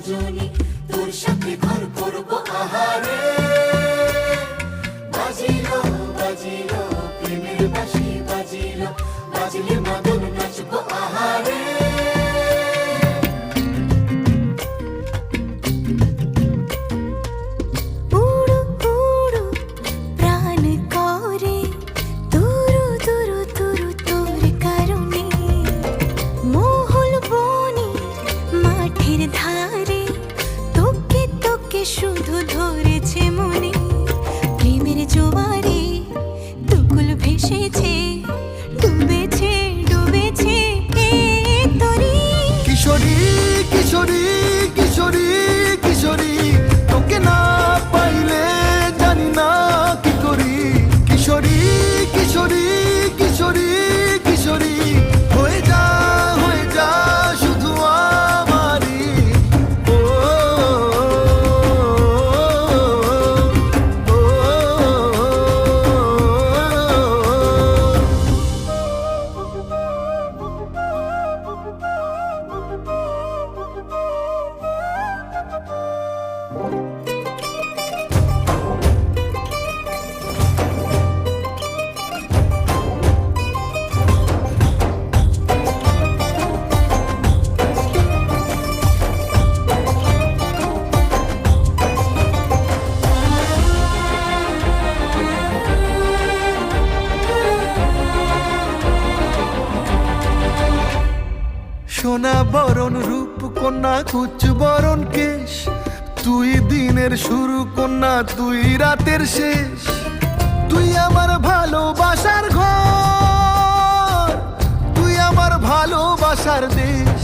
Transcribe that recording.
দুজনে তোর সাথে ঘর করবো আহারে। বাজিলো বাজিলো প্রেমের বাঁশি বাজিলো, বাজলে মদন নাচবো আহারে। উড়ু উড়ু প্রাণ করে তুরু তুরু তুরু তোর কারণে, মহল বনে মাঠের ধারে তোকে তোকে শুধু ধরেছে মনে। প্রেমের জোয়ারে দুকুল ভেসেছে, ডুবেছে ডুবেছে এ তরি। কিশোরী কিশোরী কিশোরী কিশোরী, তোকে না পাইলে জানি না কি করি। কিশোরী কিশোরী কিশোরী কিশোরী, হয়ে যা শুধু আমারই। ও, ও, ও, সোনা বরণ রূপ কন্যা কুচ বরণ কেশ, তুই দিনের শুরু কন্যা তুই রাতের শেষ। তুই আমার ভালোবাসার ঘর, তুই আমার ভালোবাসার দেশ।